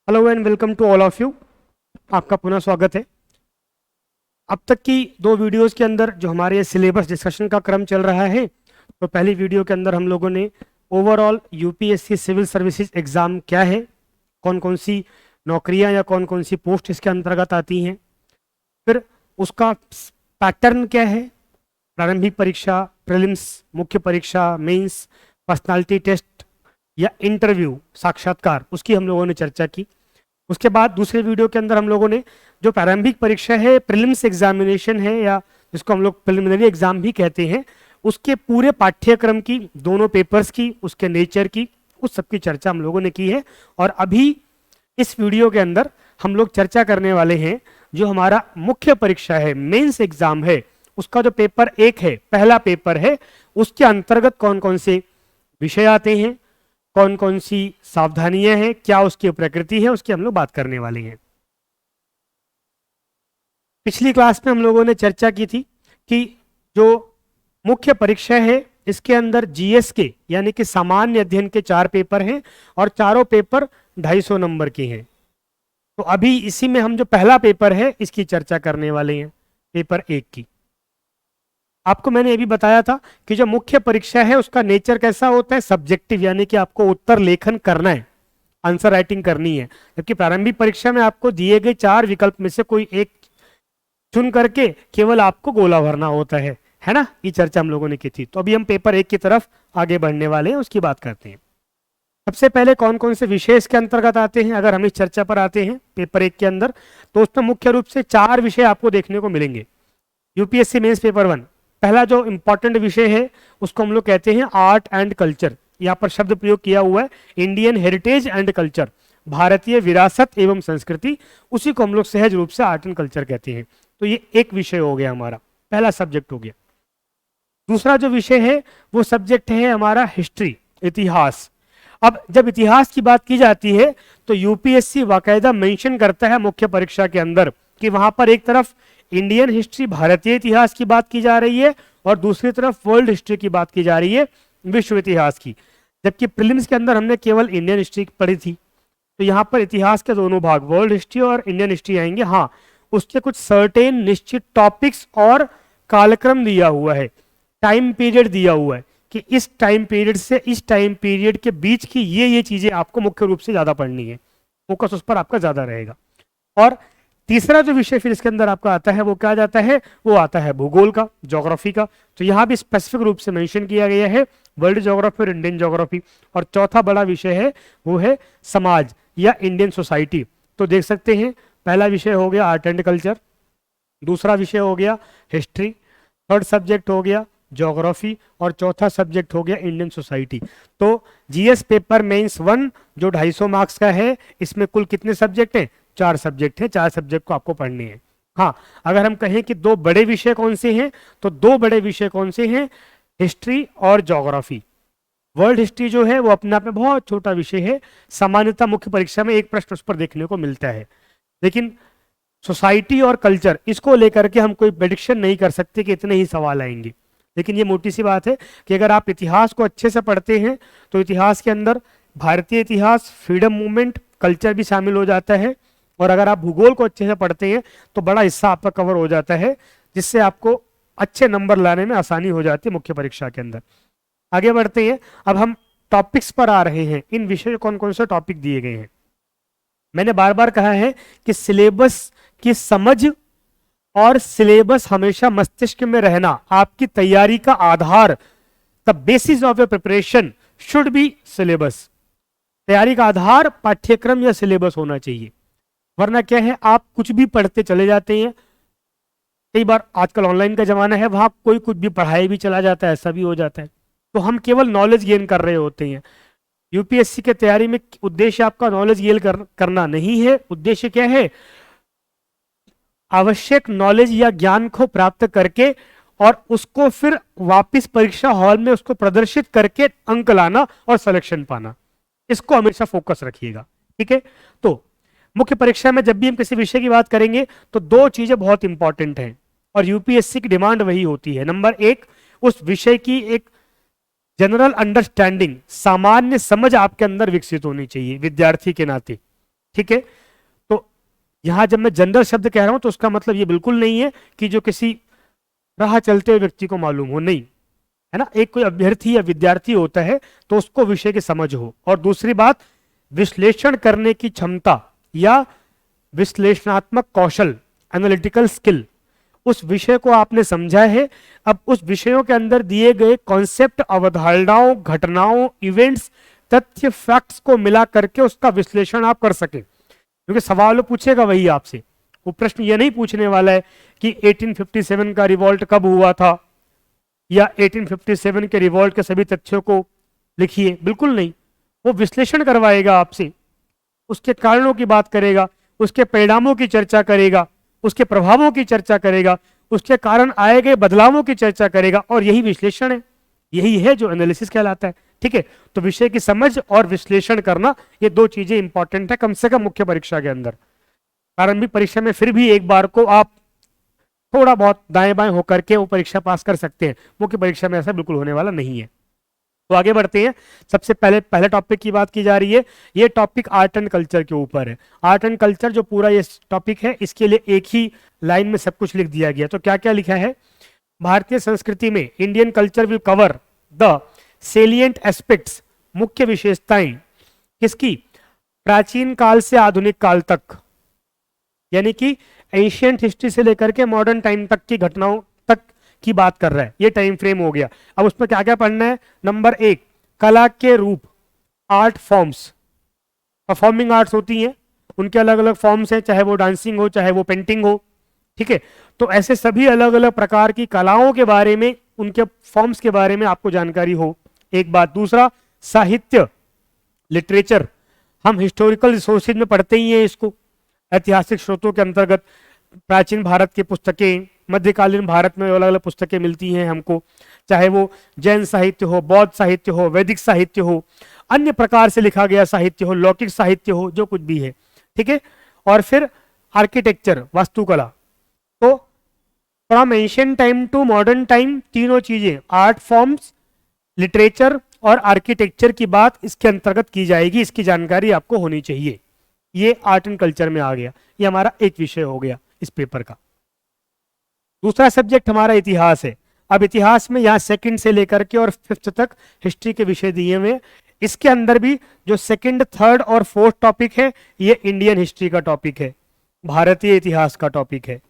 Hello and welcome to all of you. आपका पुनः स्वागत है। अब तक की दो वीडियोस के अंदर जो हमारे सिलेबस डिस्कशन का क्रम चल रहा है, तो पहली वीडियो के अंदर हम लोगों ने overall UPSC civil services exam क्या है, कौन कौन सी नौकरियां या कौन कौन सी पोस्ट इसके अंतर्गत आती हैं, फिर उसका पैटर्न क्या है, प्रारंभिक परीक्षा, प्रीलिम्स, मुख्य परीक्षा, मेंस, पर्सनालिटी टेस्ट या इंटरव्यू साक्षात्कार, उसकी हम लोगों ने चर्चा की। उसके बाद दूसरे वीडियो के अंदर हम लोगों ने जो प्रारंभिक परीक्षा है, प्रीलिम्स एग्जामिनेशन है या जिसको हम लोग प्रिलिमिनरी एग्जाम भी कहते हैं, उसके पूरे पाठ्यक्रम की, दोनों पेपर्स की, उसके नेचर की, उस सब की चर्चा हम लोगों ने की है। और अभी इस वीडियो के अंदर हम लोग चर्चा करने वाले हैं जो हमारा मुख्य परीक्षा है, मेंस एग्जाम है, उसका जो पेपर एक है, पहला पेपर है, उसके अंतर्गत कौन कौन से विषय आते हैं, कौन कौन सी सावधानियां हैं, क्या उसकी प्रकृति है, उसकी हम लोग बात करने वाले हैं। पिछली क्लास में हम लोगों ने चर्चा की थी कि जो मुख्य परीक्षा है इसके अंदर जीएस के यानी कि सामान्य अध्ययन के 4 पेपर हैं और चारों पेपर 250 नंबर के हैं। तो अभी इसी में हम जो पहला पेपर है इसकी चर्चा करने वाले हैं, पेपर 1 की। आपको मैंने ये भी बताया था कि जो मुख्य परीक्षा है उसका नेचर कैसा होता है, सब्जेक्टिव, यानी कि आपको उत्तर लेखन करना है, आंसर राइटिंग करनी है। जबकि प्रारंभिक परीक्षा में आपको दिए गए 4 विकल्प में से कोई एक चुन करके केवल आपको गोला भरना होता है ना। ये चर्चा हम लोगों ने की थी। तो अभी हम पेपर 1 की तरफ आगे बढ़ने वाले हैं, उसकी बात करते हैं। सबसे पहले कौन कौन से विषय इसके अंतर्गत आते हैं, अगर हम इस चर्चा पर आते हैं पेपर 1 के अंदर, तो उसमें मुख्य रूप से 4 विषय आपको देखने को मिलेंगे। यूपीएससी मेंस पेपर 1, पहला जो इंपॉर्टेंट विषय है उसको हम लोग कहते हैं आर्ट एंड कल्चर। यहाँ पर शब्द प्रयोग किया हुआ है इंडियन हेरिटेज एंड कल्चर, भारतीय विरासत एवं संस्कृति, उसी को हम लोग सहज रूप से आर्ट एंड कल्चर कहते हैं। तो ये एक विषय हो गया, हमारा पहला सब्जेक्ट हो गया। दूसरा जो विषय है वो सब्जेक्ट है हमारा हिस्ट्री, इतिहास। अब जब इतिहास की बात की जाती है तो यूपीएससी बाकायदा मेंशन करता है मुख्य परीक्षा के अंदर कि वहां पर एक तरफ इंडियन हिस्ट्री, भारतीय इतिहास की बात की जा रही है और दूसरी तरफ वर्ल्ड हिस्ट्री की बात की जा रही है, विश्व इतिहास की। जबकि प्रीलिम्स के अंदर हमने केवल इंडियन हिस्ट्री पढ़ी थी, तो यहाँ पर इतिहास के दोनों भाग, वर्ल्ड हिस्ट्री और इंडियन हिस्ट्री आएंगे। हाँ, उसके कुछ सर्टेन निश्चित टॉपिक्स और कालक्रम दिया हुआ है, टाइम पीरियड दिया हुआ है कि इस टाइम पीरियड से इस टाइम पीरियड के बीच की ये चीजें आपको मुख्य रूप से ज्यादा पढ़नी है, फोकस उस पर आपका ज्यादा रहेगा। और तीसरा जो विषय फिर इसके अंदर आपका आता है वो क्या जाता है, वो आता है भूगोल का, ज्योग्राफी का। तो यहाँ भी स्पेसिफिक रूप से मेंशन किया गया है वर्ल्ड ज्योग्राफी और इंडियन ज्योग्राफी। और चौथा बड़ा विषय है वो है समाज या इंडियन सोसाइटी। तो देख सकते हैं पहला विषय हो गया आर्ट एंड कल्चर, दूसरा विषय हो गया हिस्ट्री, थर्ड सब्जेक्ट हो गया ज्योग्राफी और चौथा सब्जेक्ट हो गया इंडियन सोसाइटी। तो जीएस पेपर मेंस 1 जो 250 मार्क्स का है, इसमें कुल कितने सब्जेक्ट हैं, 4 सब्जेक्ट हैं, 4 सब्जेक्ट को आपको पढ़ने हैं। हाँ, अगर हम कहें कि 2 बड़े विषय कौन से हैं, तो 2 बड़े विषय कौन से हैं, हिस्ट्री और ज्योग्राफी। वर्ल्ड हिस्ट्री जो है वो अपने आप में बहुत छोटा विषय है, सामान्यतः मुख्य परीक्षा में एक प्रश्न उस पर देखने को मिलता है। लेकिन सोसाइटी और कल्चर, इसको लेकर के हम कोई प्रेडिक्शन नहीं कर सकते कि इतने ही सवाल आएंगे। लेकिन ये मोटी सी बात है कि अगर आप इतिहास को अच्छे से पढ़ते हैं तो इतिहास के अंदर भारतीय इतिहास, फ्रीडम मूवमेंट, कल्चर भी शामिल हो जाता है। और अगर आप भूगोल को अच्छे से पढ़ते हैं तो बड़ा हिस्सा आपका कवर हो जाता है, जिससे आपको अच्छे नंबर लाने में आसानी हो जाती है मुख्य परीक्षा के अंदर। आगे बढ़ते हैं, अब हम टॉपिक्स पर आ रहे हैं। इन विषय कौन कौन से टॉपिक दिए गए हैं, मैंने बार बार कहा है कि सिलेबस की समझ और सिलेबस हमेशा मस्तिष्क में रहना आपकी तैयारी का आधार, the basis of your preparation should be syllabus. तैयारी का आधार पाठ्यक्रम या सिलेबस होना चाहिए, वरना क्या है आप कुछ भी पढ़ते चले जाते हैं। कई बार आजकल ऑनलाइन का जमाना है, वहां कोई कुछ भी पढ़ाई भी चला जाता है, ऐसा भी हो जाता है। तो हम केवल नॉलेज गेन कर रहे होते हैं। यूपीएससी के तैयारी में उद्देश्य आपका नॉलेज गेन करना नहीं है। उद्देश्य क्या है, आवश्यक नॉलेज या ज्ञान को प्राप्त करके और उसको फिर वापस परीक्षा हॉल में उसको प्रदर्शित करके अंक लाना और सिलेक्शन पाना। इसको हमेशा फोकस रखिएगा, ठीक है। तो मुख्य परीक्षा में जब भी हम किसी विषय की बात करेंगे तो 2 चीजें बहुत इंपॉर्टेंट हैं और यूपीएससी की डिमांड वही होती है। नंबर 1, उस विषय की एक जनरल अंडरस्टैंडिंग, सामान्य समझ आपके अंदर विकसित होनी चाहिए विद्यार्थी के नाते, ठीक है। तो यहां जब मैं जनरल शब्द कह रहा हूं तो उसका मतलब ये बिल्कुल नहीं है कि जो किसी राह चलते हुए व्यक्ति को मालूम हो, नहीं, है ना। एक कोई अभ्यर्थी या विद्यार्थी होता है तो उसको विषय की समझ हो। और दूसरी बात, विश्लेषण करने की क्षमता या विश्लेषणात्मक कौशल, एनालिटिकल स्किल, उस विषय को आपने समझा है। अब उस विषयों के अंदर दिए गए कॉन्सेप्ट, अवधारणाओं, घटनाओं, इवेंट्स, तथ्य, फैक्ट्स को मिला करके उसका विश्लेषण आप कर सकें। क्योंकि सवाल पूछेगा वही आपसे, वो प्रश्न ये नहीं पूछने वाला है कि 1857 का रिवॉल्ट कब हुआ था या 1857 के रिवॉल्ट के सभी तथ्यों को लिखिए, बिल्कुल नहीं। वो विश्लेषण करवाएगा आपसे, उसके कारणों की बात करेगा, उसके परिणामों की चर्चा करेगा, उसके प्रभावों की चर्चा करेगा, उसके कारण आए गए बदलावों की चर्चा करेगा, और यही विश्लेषण है, यही है जो एनालिसिस कहलाता है। ठीक है, तो विषय की समझ और विश्लेषण करना, ये दो चीजें इंपॉर्टेंट है कम से कम मुख्य परीक्षा के अंदर। प्रारंभिक परीक्षा में फिर भी एक बार को आप थोड़ा बहुत दाएं बाएं होकर के वो परीक्षा पास कर सकते हैं, मुख्य परीक्षा में ऐसा बिल्कुल होने वाला नहीं है। तो आगे बढ़ते हैं। सबसे पहले टॉपिक की बात की जा रही है। ये टॉपिक आर्ट एंड कल्चर के ऊपर है। आर्ट एंड कल्चर जो पूरा ये टॉपिक है, इसके लिए एक ही लाइन में सब कुछ लिख दिया गया। तो क्या क्या लिखा है? भारतीय संस्कृति में Indian culture will cover the salient aspects, मुख्य विशेषताएं किसकी? प्राचीन काल से आधुनिक काल तक, यानी कि एशियंट हिस्ट्री से लेकर के मॉडर्न टाइम तक की घटनाओं तक की बात कर रहा है। ये टाइम फ्रेम हो गया। अब उसमें क्या क्या पढ़ना है? नंबर 1, कला के रूप, आर्ट फॉर्म्स। परफॉर्मिंग आर्ट्स होती हैं, उनके अलग अलग फॉर्म्स हैं, चाहे वो डांसिंग हो, चाहे वो पेंटिंग हो। ठीक है, तो ऐसे सभी अलग अलग प्रकार की कलाओं के बारे में, उनके फॉर्म्स के बारे में आपको जानकारी हो, एक बात। दूसरा, साहित्य, लिटरेचर। हम हिस्टोरिकल रिसोर्सेज में पढ़ते ही हैं इसको, ऐतिहासिक स्रोतों के अंतर्गत। प्राचीन भारत की पुस्तकें, मध्यकालीन भारत में अलग अलग पुस्तकें मिलती हैं हमको, चाहे वो जैन साहित्य हो, बौद्ध साहित्य हो, वैदिक साहित्य हो, अन्य प्रकार से लिखा गया साहित्य हो, लौकिक साहित्य हो, जो कुछ भी है। ठीक है, और फिर आर्किटेक्चर, वास्तुकला। तो from ancient time to modern time, तीनों चीजें, आर्ट फॉर्म्स, लिटरेचर और आर्किटेक्चर की बात इसके अंतर्गत की जाएगी। इसकी जानकारी आपको होनी चाहिए। ये आर्ट एंड कल्चर में आ गया, ये हमारा एक विषय हो गया इस पेपर का। दूसरा सब्जेक्ट हमारा इतिहास है। अब इतिहास में यहाँ सेकंड से लेकर के और 5th तक हिस्ट्री के विषय दिए हुए। इसके अंदर भी जो सेकंड, थर्ड और फोर्थ टॉपिक है, ये इंडियन हिस्ट्री का टॉपिक है, भारतीय इतिहास का टॉपिक है।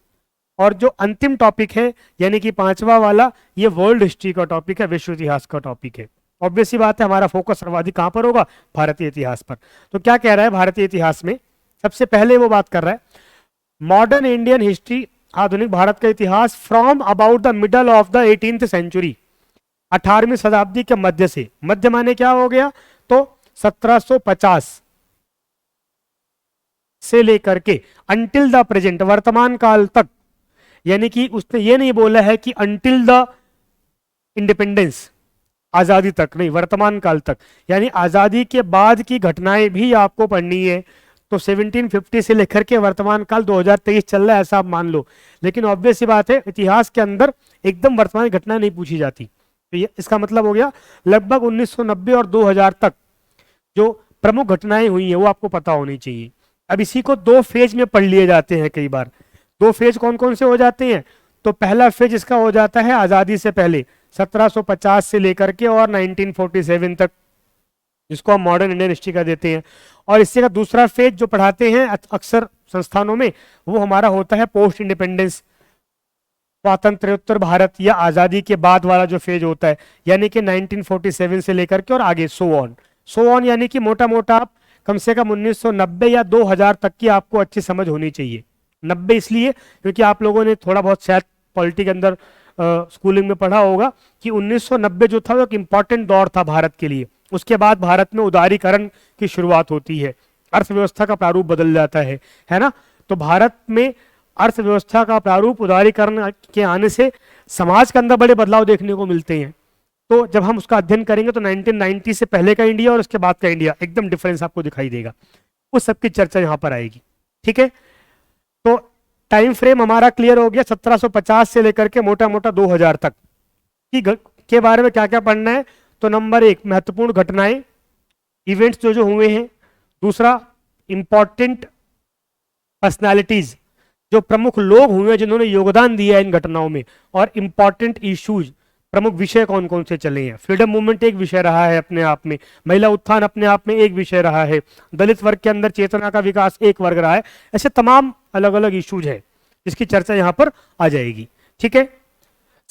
और जो अंतिम टॉपिक है, यानी कि 5वां वाला, ये वर्ल्ड हिस्ट्री का टॉपिक है, विश्व इतिहास का टॉपिक है। ऑब्वियस सी बात है, हमारा फोकस सर्वाधिक कहां पर होगा? भारतीय इतिहास पर। तो क्या कह रहा है भारतीय इतिहास में? सबसे पहले वो बात कर रहा है, मॉडर्न इंडियन हिस्ट्री, आधुनिक भारत का इतिहास, from about the middle of the 18th century, 18वीं शताब्दी के मध्य से। मध्य माने क्या हो गया? तो 1750 से लेकर के अंटिल द प्रेजेंट, वर्तमान काल तक। यानी कि उसने ये नहीं बोला है कि अंटिल द इंडिपेंडेंस, आजादी तक नहीं, वर्तमान काल तक। यानी आजादी के बाद की घटनाएं भी आपको पढ़नी है। तो 1750 से लेकर के वर्तमान काल 2023 चल रहा है, ऐसा आप मान लो। लेकिन ऑब्वियस सी बात है, इतिहास के अंदर एकदम वर्तमान घटना नहीं पूछी जाती। तो ये इसका मतलब हो गया लगभग 1990 और 2000 तक जो प्रमुख घटनाएं हुई हैं वो आपको पता होनी चाहिए। अब इसी को 2 फेज में पढ़ लिए जाते हैं कई बार। 2 फेज कौन कौन से हो जाते हैं? तो पहला फेज इसका हो जाता है आजादी से पहले, 1750 से लेकर के और 1947 तक, जिसको हम मॉडर्न इंडियन हिस्ट्री का देते हैं। और इससे का दूसरा फेज जो पढ़ाते हैं अक्सर संस्थानों में, वो हमारा होता है पोस्ट इंडिपेंडेंस, स्वातंत्र्योत्तर भारत या आजादी के बाद वाला जो फेज होता है, यानी कि 1947 से लेकर के और आगे सो ऑन। यानी कि मोटा मोटा आप कम से कम 1990 या 2000 तक की आपको अच्छी समझ होनी चाहिए। 90 इसलिए क्योंकि आप लोगों ने थोड़ा बहुत शायद पॉलिटी के अंदर स्कूलिंग में पढ़ा होगा कि 1990 जो था वो एक इंपॉर्टेंट दौर था भारत के लिए। उसके बाद भारत में उदारीकरण की शुरुआत होती है, अर्थव्यवस्था का प्रारूप बदल जाता है ना। तो भारत में अर्थव्यवस्था का प्रारूप, उदारीकरण के आने से समाज के अंदर बड़े बदलाव देखने को मिलते हैं। तो जब हम उसका अध्ययन करेंगे तो 1990 से पहले का इंडिया और उसके बाद का इंडिया एकदम डिफरेंस आपको दिखाई देगा। उस सबकी चर्चा यहाँ पर आएगी। ठीक है, तो टाइम फ्रेम हमारा क्लियर हो गया। 1750 से लेकर के मोटा मोटा 2000 तक के बारे में क्या क्या पढ़ना है? तो नंबर 1, महत्वपूर्ण घटनाएं, इवेंट्स जो जो हुए हैं। दूसरा, इंपॉर्टेंट पर्सनालिटीज, जो प्रमुख लोग हुए जिन्होंने योगदान दिया इन घटनाओं में, और इंपॉर्टेंट इश्यूज, प्रमुख विषय कौन कौन से चले हैं। फ्रीडम मूवमेंट एक विषय रहा है अपने आप में, महिला उत्थान अपने आप में एक विषय रहा है, दलित वर्ग के अंदर चेतना का विकास एक वर्ग रहा है। ऐसे तमाम अलग अलग इश्यूज है जिसकी चर्चा यहाँ पर आ जाएगी। ठीक है,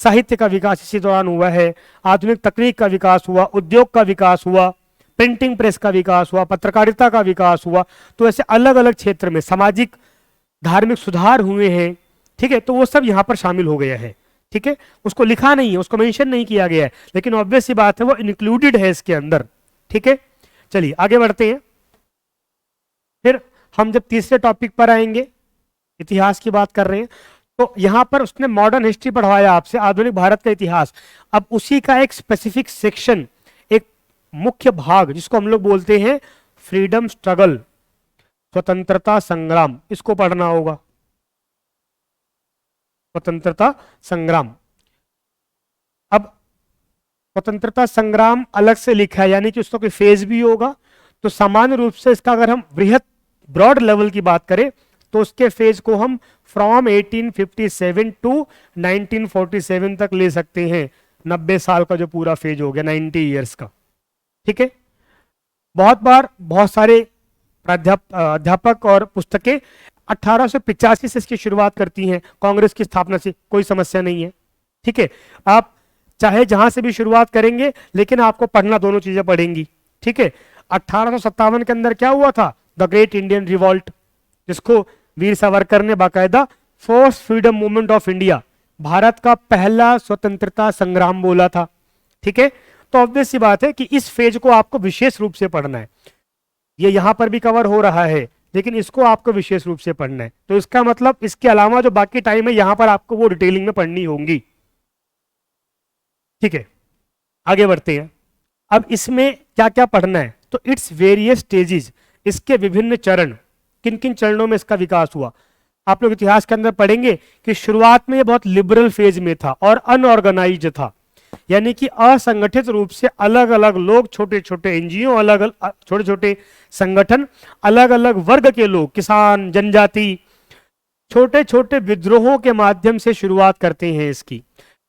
साहित्य का विकास इसी दौरान हुआ है, आधुनिक तकनीक का विकास हुआ, उद्योग का विकास हुआ, प्रिंटिंग प्रेस का विकास हुआ, पत्रकारिता का विकास हुआ। तो ऐसे अलग अलग क्षेत्र में सामाजिक धार्मिक सुधार हुए हैं। ठीक है, तो वो सब यहाँ पर शामिल हो गया है। ठीक है, उसको लिखा नहीं है, उसको मेंशन नहीं किया गया है, लेकिन ऑब्वियस सी बात है वो इंक्लूडेड है इसके अंदर। ठीक है, चलिए आगे बढ़ते हैं। फिर हम जब तीसरे टॉपिक पर आएंगे, इतिहास की बात कर रहे हैं, तो यहां पर उसने मॉडर्न हिस्ट्री पढ़वाया आपसे, आधुनिक भारत का इतिहास। अब उसी का एक स्पेसिफिक सेक्शन, एक मुख्य भाग जिसको हम लोग बोलते हैं फ्रीडम स्ट्रगल, स्वतंत्रता संग्राम, इसको पढ़ना होगा। स्वतंत्रता संग्राम। अब स्वतंत्रता संग्राम अलग से लिखा है, यानी कि उसका कोई फेज भी होगा। तो सामान्य रूप से इसका अगर हम बृहत ब्रॉड लेवल की बात करें तो उसके फेज को हम फ्रॉम 1857 टू 1947 तक ले सकते हैं। 90 साल का जो पूरा फेज हो गया, 90 ईयर्स का। ठीक है, बहुत बार बहुत सारे अध्यापक और पुस्तकें 1885 से इसकी शुरुआत करती हैं, कांग्रेस की स्थापना से, कोई समस्या नहीं है। ठीक है, आप चाहे जहां से भी शुरुआत करेंगे, लेकिन आपको पढ़ना दोनों चीजें पड़ेंगी। ठीक है, 1857 के अंदर क्या हुआ था? द ग्रेट इंडियन रिवॉल्ट, जिसको वीर सावरकर ने बाकायदा first freedom movement of India, Bharat का पहला स्वतंत्रता संग्राम बोला था। ठीक है, तो ऑब्वियस सी बात है कि इस फेज को आपको विशेष रूप से पढ़ना है। ये यहां पर भी कवर हो रहा है, लेकिन इसको आपको विशेष रूप से पढ़ना है। तो इसका मतलब इसके अलावा जो बाकी टाइम है यहां पर आपको वो डिटेलिंग में पढ़नी होंगी। ठीक है, आगे बढ़ते हैं। अब इसमें क्या क्या पढ़ना है, तो इट्स वेरियस स्टेजेस, इसके विभिन्न चरण, किन किन चरणों में इसका विकास हुआ। आप लोग इतिहास के अंदर पढ़ेंगे कि शुरुआत में ये बहुत लिबरल फेज में था और अनऑर्गेनाइज्ड था, यानी कि असंगठित रूप से अलग अलग लोग, छोटे छोटे एनजीओ, अलग अलग छोटे छोटे संगठन, अलग अलग वर्ग के लोग, किसान, जनजाति, छोटे छोटे विद्रोहों के माध्यम से शुरुआत करते हैं इसकी।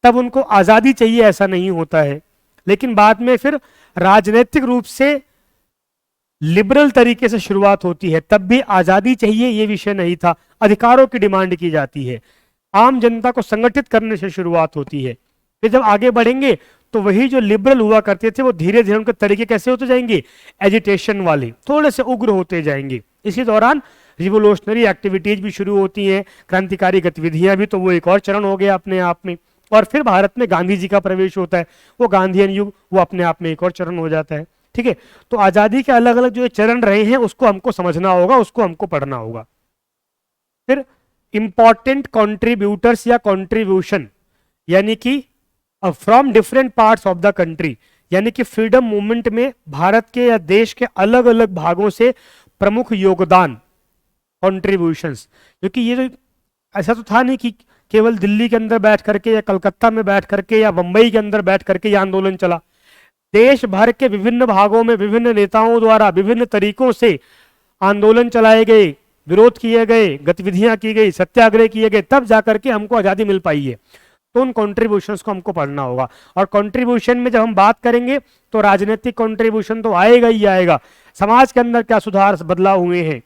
तब उनको आजादी चाहिए ऐसा नहीं होता है, लेकिन बाद में फिर राजनीतिक रूप से लिबरल तरीके से शुरुआत होती है। तब भी आजादी चाहिए ये विषय नहीं था, अधिकारों की डिमांड की जाती है, आम जनता को संगठित करने से शुरुआत होती है। फिर जब आगे बढ़ेंगे तो वही जो लिबरल हुआ करते थे वो धीरे धीरे उनके तरीके कैसे होते जाएंगे, एजिटेशन वाले, थोड़े से उग्र होते जाएंगे। इसी दौरान रिवोल्यूशनरी एक्टिविटीज भी शुरू होती हैं, क्रांतिकारी गतिविधियां भी, तो वो एक और चरण हो गया अपने आप में। और फिर भारत में गांधी जी का प्रवेश होता है, वो गांधीयन युग, वो अपने आप में एक और चरण हो जाता है। ठीक है, तो आजादी के अलग अलग जो चरण रहे हैं उसको हमको समझना होगा, उसको हमको पढ़ना होगा। फिर इंपॉर्टेंट कॉन्ट्रीब्यूटर्स या कॉन्ट्रीब्यूशन, यानी कि from different parts of the country, यानी कि फ्रीडम मूवमेंट में भारत के या देश के अलग अलग भागों से प्रमुख योगदान, कॉन्ट्रीब्यूशंस। क्योंकि ये ऐसा तो था नहीं कि केवल दिल्ली के अंदर बैठ करके या कलकत्ता में बैठ करके या मुंबई के अंदर बैठ करके यह आंदोलन चला। देश भर के विभिन्न भागों में विभिन्न नेताओं द्वारा विभिन्न तरीकों से आंदोलन चलाए गए, विरोध किए गए, गतिविधियां की गई, सत्याग्रह किए गए, तब जाकर के हमको आजादी मिल पाई है। तो उन कॉन्ट्रीब्यूशंस को हमको पढ़ना होगा। और कॉन्ट्रीब्यूशन में जब हम बात करेंगे तो राजनीतिक कॉन्ट्रीब्यूशन तो आएगा ही आएगा, समाज के अंदर क्या सुधार बदलाव हुए हैं,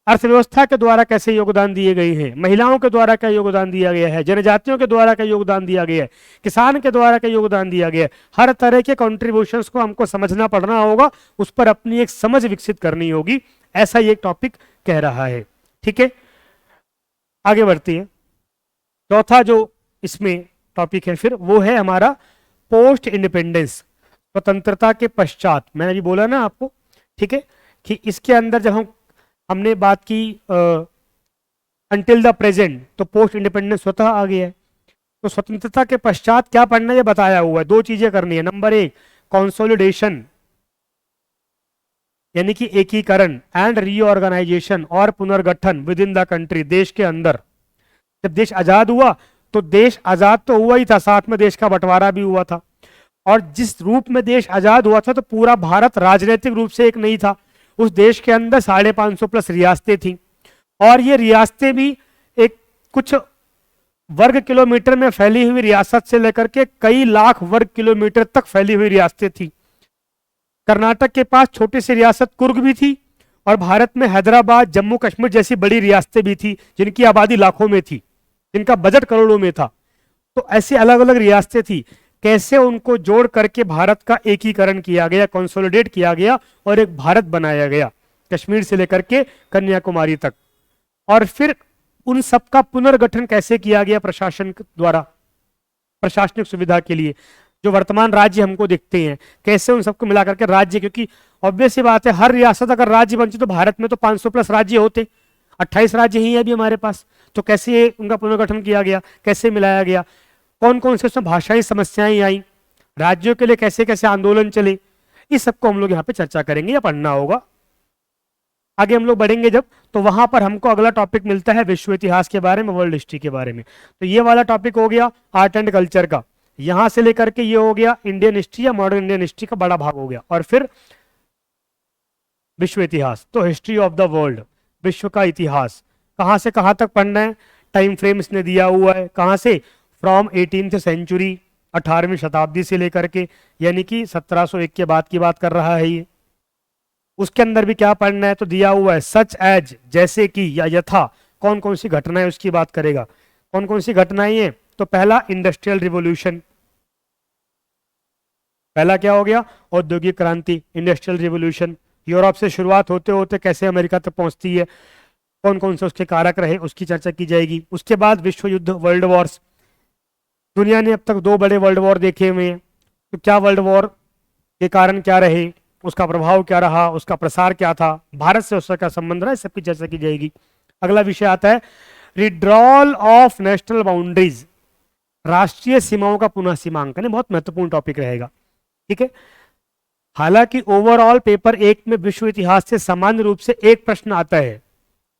अर्थव्यवस्था के द्वारा कैसे योगदान दिए गए हैं, महिलाओं के द्वारा क्या योगदान दिया गया है, जनजातियों के द्वारा क्या योगदान दिया गया है, किसान के द्वारा क्या योगदान दिया गया है। हर तरह के कॉन्ट्रीब्यूशंस को हमको समझना पड़ना होगा, उस पर अपनी एक समझ विकसित करनी होगी, ऐसा ये टॉपिक कह रहा है। ठीक है, आगे बढ़ती है। चौथा जो इसमें टॉपिक है फिर वो है हमारा पोस्ट इंडिपेंडेंस, स्वतंत्रता के पश्चात। मैंने अभी बोला ना आपको, ठीक है, कि इसके अंदर जब हमने बात की अंटिल द प्रेजेंट, तो पोस्ट इंडिपेंडेंस स्वतः आ गया है। तो स्वतंत्रता के पश्चात क्या पढ़ना है बताया हुआ है, दो चीजें करनी है। नंबर एक, कंसोलिडेशन, यानी कि एकीकरण, एंड रीऑर्गेनाइजेशन, और पुनर्गठन विद इन द कंट्री, देश के अंदर। जब देश आजाद हुआ तो देश आजाद तो हुआ ही था, साथ में देश का बंटवारा भी हुआ था। और जिस रूप में देश आजाद हुआ था तो पूरा भारत राजनीतिक रूप से एक नहीं था, उस देश के अंदर 550 प्लस रियासतें थी, और ये रियासतें भी एक कुछ वर्ग किलोमीटर में फैली हुई रियासत से लेकर के कई लाख वर्ग किलोमीटर तक फैली हुई रियासतें थी। कर्नाटक के पास छोटी सी रियासत कुर्ग भी थी, और भारत में हैदराबाद, जम्मू कश्मीर जैसी बड़ी रियासतें भी थी जिनकी आबादी लाखों में थी, जिनका बजट करोड़ों में था। तो ऐसी अलग अलग रियासतें थी, कैसे उनको जोड़ करके भारत का एकीकरण किया गया, कंसोलिडेट किया गया और एक भारत बनाया गया, कश्मीर से लेकर के कन्याकुमारी तक। और फिर उन सबका पुनर्गठन कैसे किया गया प्रशासन द्वारा, प्रशासनिक सुविधा के लिए। जो वर्तमान राज्य हमको दिखते हैं, कैसे उन सबको मिला करके राज्य, क्योंकि ऑब्वियस सी बात है हर रियासत अगर राज्य बनती तो भारत में तो 500 प्लस राज्य होते, 28 राज्य ही है अभी हमारे पास। तो कैसे उनका पुनर्गठन किया गया, कैसे मिलाया गया, कौन कौन से उसमें भाषाई समस्याएं आई, राज्यों के लिए कैसे कैसे आंदोलन चले, इस सबको हम लोग यहाँ पे चर्चा करेंगे या पढ़ना होगा। आगे हम लोग बढ़ेंगे जब, तो वहां पर हमको अगला टॉपिक मिलता है विश्व इतिहास के बारे में, वर्ल्ड हिस्ट्री के बारे में। तो ये वाला टॉपिक हो गया आर्ट एंड कल्चर का, यहां से लेकर के ये हो गया इंडियन हिस्ट्री या मॉडर्न इंडियन हिस्ट्री का बड़ा भाग हो गया। और फिर विश्व इतिहास, तो हिस्ट्री ऑफ द वर्ल्ड, विश्व का इतिहास, कहां से कहां तक पढ़ना है, टाइम फ्रेम इसने दिया हुआ है, कहां से, फ्रॉम 18th सेंचुरी, 18वीं शताब्दी से लेकर के, यानी कि 1701 के बाद की बात कर रहा है ये। उसके अंदर भी क्या पढ़ना है तो दिया हुआ है, सच एज, जैसे कि या यथा, कौन कौन सी घटनाएं उसकी बात करेगा। कौन कौन सी घटनाएं हैं, तो पहला इंडस्ट्रियल रिवॉल्यूशन, पहला क्या हो गया, औद्योगिक क्रांति, इंडस्ट्रियल रिवॉल्यूशन, यूरोप से शुरुआत होते होते कैसे अमेरिका तक पहुंचती है, कौन कौन से उसके कारक रहे उसकी चर्चा की जाएगी। उसके बाद विश्व युद्ध, वर्ल्ड वॉर्स, दुनिया ने अब तक 2 बड़े वर्ल्ड वॉर देखे हुए हैं, तो क्या वर्ल्ड वॉर के कारण क्या रहे, उसका प्रभाव क्या रहा, उसका प्रसार क्या था, भारत से उसका क्या संबंध रहा, इस सबकी चर्चा की जाएगी। अगला विषय आता है विड्रॉल ऑफ नेशनल बाउंड्रीज, राष्ट्रीय सीमाओं का पुनः सीमांकन, बहुत महत्वपूर्ण टॉपिक रहेगा। ठीक है, हालांकि ओवरऑल पेपर 1 में विश्व इतिहास से सामान्य रूप से एक प्रश्न आता है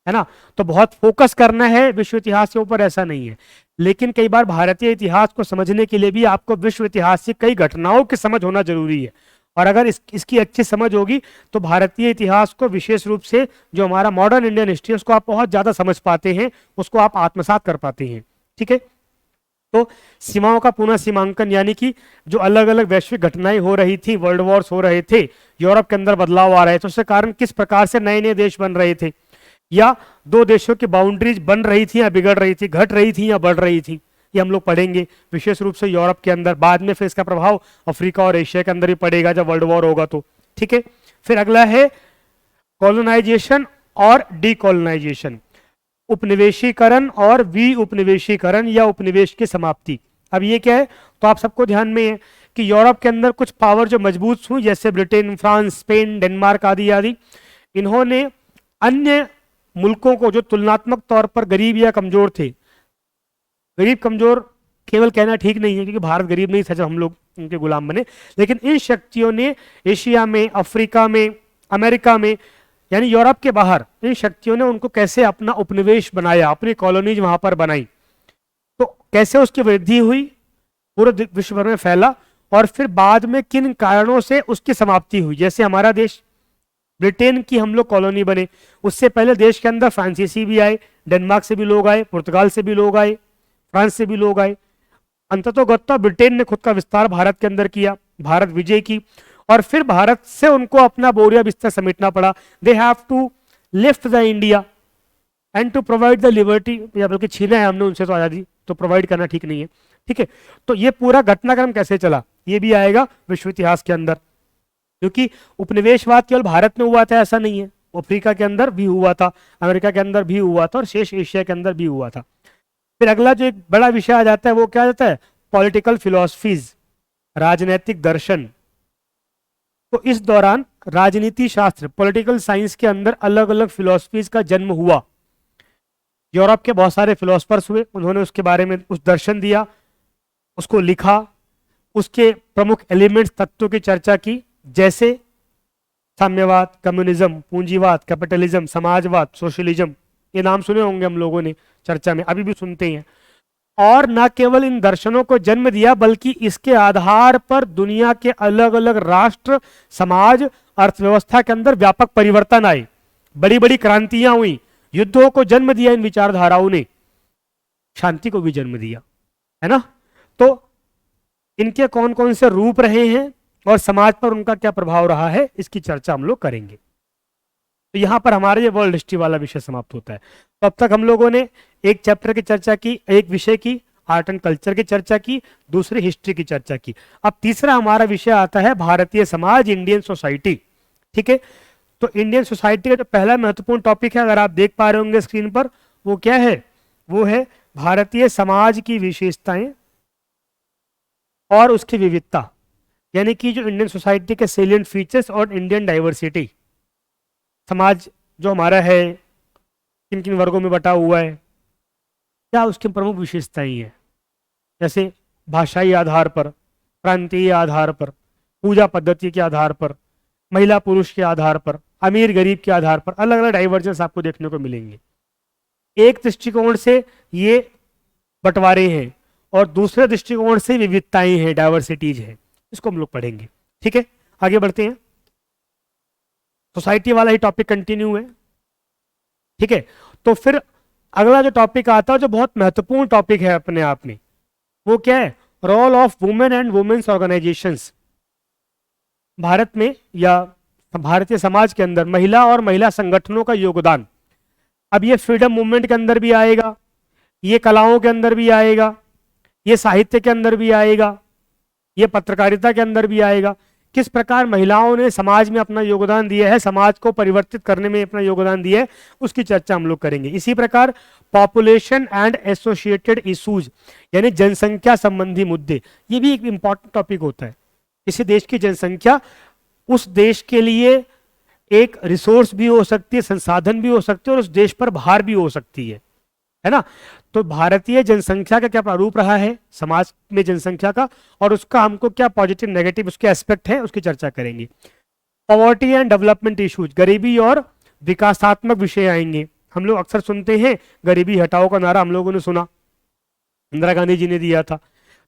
ना, तो बहुत फोकस करना है विश्व इतिहास के ऊपर, ऐसा नहीं है। लेकिन कई बार भारतीय इतिहास को समझने के लिए भी आपको विश्व इतिहास की कई घटनाओं की समझ होना जरूरी है, और अगर इसकी अच्छी समझ होगी तो भारतीय इतिहास को विशेष रूप से जो हमारा मॉडर्न इंडियन हिस्ट्री है उसको आप बहुत ज्यादा समझ पाते हैं, उसको आप आत्मसात कर पाते हैं। ठीक है, तो सीमाओं का पुनः सीमांकन, यानी कि जो अलग अलग वैश्विक घटनाएं हो रही थी, वर्ल्ड वॉर्स हो रहे थे, यूरोप के अंदर बदलाव आ रहे थे, उसके कारण किस प्रकार से नए नए देश बन रहे थे, या 2 देशों की बाउंड्रीज बन रही थी या बिगड़ रही थी, घट रही थी या बढ़ रही थी, ये हम लोग पढ़ेंगे विशेष रूप से यूरोप के अंदर। बाद में फिर इसका प्रभाव अफ्रीका और एशिया के अंदर भी पड़ेगा जब वर्ल्ड वॉर होगा तो। ठीक है, फिर अगला है कॉलोनाइजेशन और डीकॉलोनाइजेशन, उपनिवेशीकरण और वी उपनिवेशीकरण या उपनिवेश की समाप्ति। अब ये क्या है, तो आप सबको ध्यान में है कि यूरोप के अंदर कुछ पावर जो मजबूत हुई, जैसे ब्रिटेन, फ्रांस, स्पेन, डेनमार्क आदि आदि, इन्होंने अन्य मुल्कों को जो तुलनात्मक तौर पर गरीब या कमजोर थे, गरीब कमजोर केवल कहना ठीक नहीं है क्योंकि भारत गरीब नहीं था जब हम लोग उनके गुलाम बने, लेकिन इन शक्तियों ने एशिया में, अफ्रीका में, अमेरिका में, यानी यूरोप के बाहर, इन शक्तियों ने उनको कैसे अपना उपनिवेश बनाया, अपनी कॉलोनीज वहां पर बनाई, तो कैसे उसकी वृद्धि हुई, पूरे विश्व भर में फैला, और फिर बाद में किन कारणों से उसकी समाप्ति हुई। जैसे हमारा देश, ब्रिटेन की हम लोग कॉलोनी बने, उससे पहले देश के अंदर फ्रांसीसी भी आए, डेनमार्क से भी लोग आए, पुर्तगाल से भी लोग आए, फ्रांस से भी लोग आए। अंततोगत्वा ब्रिटेन ने खुद का विस्तार भारत के अंदर किया, भारत विजय की, और फिर भारत से उनको अपना बोरिया बिस्तर समेटना पड़ा। They have to lift the India and to provide the liberty, या बल्कि छीना है हमने उनसे तो आजादी, तो प्रोवाइड करना ठीक नहीं है। ठीक है, तो ये पूरा घटनाक्रम कैसे चला ये भी आएगा विश्व इतिहास के अंदर, क्योंकि उपनिवेशवाद केवल भारत में हुआ था ऐसा नहीं है, अफ्रीका के अंदर भी हुआ था, अमेरिका के अंदर भी हुआ था, और शेष एशिया के अंदर भी हुआ था। फिर अगला जो एक बड़ा विषय आ जाता है वो क्या आ जाता है, पॉलिटिकल फिलॉसफीज, राजनैतिक दर्शन। तो इस दौरान राजनीति शास्त्र, पॉलिटिकल साइंस के अंदर अलग अलग फिलॉसफीज का जन्म हुआ। यूरोप के बहुत सारे फिलोसफर्स हुए, उन्होंने उसके बारे में उस दर्शन दिया, उसको लिखा, उसके प्रमुख एलिमेंट्स, तत्वों की चर्चा की, जैसे साम्यवाद, कम्युनिज्म, पूंजीवाद, कैपिटलिज्म, समाजवाद, सोशलिज्म, ये नाम सुने होंगे हम लोगों ने चर्चा में, अभी भी सुनते हैं। और न केवल इन दर्शनों को जन्म दिया बल्कि इसके आधार पर दुनिया के अलग अलग राष्ट्र, समाज, अर्थव्यवस्था के अंदर व्यापक परिवर्तन आए, बड़ी बड़ी क्रांतियां हुई, युद्धों को जन्म दिया इन विचारधाराओं ने, शांति को भी जन्म दिया, है ना। तो इनके कौन कौन से रूप रहे हैं और समाज पर उनका क्या प्रभाव रहा है, इसकी चर्चा हम लोग करेंगे। तो यहां पर हमारे ये वर्ल्ड हिस्ट्री वाला विषय समाप्त होता है। तो अब तक हम लोगों ने एक चैप्टर की चर्चा की, एक विषय की, आर्ट एंड कल्चर की चर्चा की, दूसरी हिस्ट्री की चर्चा की। अब तीसरा हमारा विषय आता है भारतीय समाज, इंडियन सोसाइटी। ठीक है, तो इंडियन सोसाइटी का जो पहला महत्वपूर्ण टॉपिक है, अगर आप देख पा रहे होंगे स्क्रीन पर, वो क्या है? वो है भारतीय समाज की विशेषताएं और उसकी विविधता, यानी कि जो इंडियन सोसाइटी के सेलिएंट फीचर्स और इंडियन डाइवर्सिटी। समाज जो हमारा है किन किन वर्गों में बटा हुआ है, क्या उसकी प्रमुख विशेषताएं हैं, जैसे भाषाई आधार पर, प्रांतीय आधार पर, पूजा पद्धति के आधार पर, महिला पुरुष के आधार पर, अमीर गरीब के आधार पर अलग अलग डाइवर्जेंस आपको देखने को मिलेंगे। एक दृष्टिकोण से ये बंटवारे हैं और दूसरे दृष्टिकोण से विविधताएं हैं, डाइवर्सिटीज है। इसको हम लोग पढ़ेंगे। ठीक है, आगे बढ़ते हैं। सोसाइटी वाला ही टॉपिक कंटिन्यू है। ठीक है, तो फिर अगला जो टॉपिक आता है, जो बहुत महत्वपूर्ण टॉपिक है अपने आप में, वो क्या है? Role of women and women's organisations. Bharat में या भारतीय समाज के अंदर महिला और महिला संगठनों का योगदान। अब ये फ्रीडम मूवमेंट के अंदर भी आएगा, ये कलाओं के अंदर भी आएगा, ये साहित्य के अंदर भी आएगा, ये पत्रकारिता के अंदर भी आएगा। किस प्रकार महिलाओं ने समाज में अपना योगदान दिया है, समाज को परिवर्तित करने में अपना योगदान दिया है, उसकी चर्चा हम लोग करेंगे। इसी प्रकार पॉपुलेशन एंड एसोसिएटेड इश्यूज, यानी जनसंख्या संबंधी मुद्दे, ये भी एक इंपॉर्टेंट टॉपिक होता है। किसी देश की जनसंख्या उस देश के लिए एक रिसोर्स भी हो सकती है, संसाधन भी हो सकती है, और उस देश पर भार भी हो सकती है ना। तो भारतीय जनसंख्या का क्या प्रारूप रहा है समाज में जनसंख्या का, और उसका हमको क्या पॉजिटिव नेगेटिव उसके एस्पेक्ट है, उसकी चर्चा करेंगे। पॉवर्टी एंड डेवलपमेंट इश्यूज, गरीबी और विकासात्मक विषय आएंगे। हम लोग अक्सर सुनते हैं गरीबी हटाओ का नारा, हम लोगों ने सुना, इंदिरा गांधी जी ने दिया था।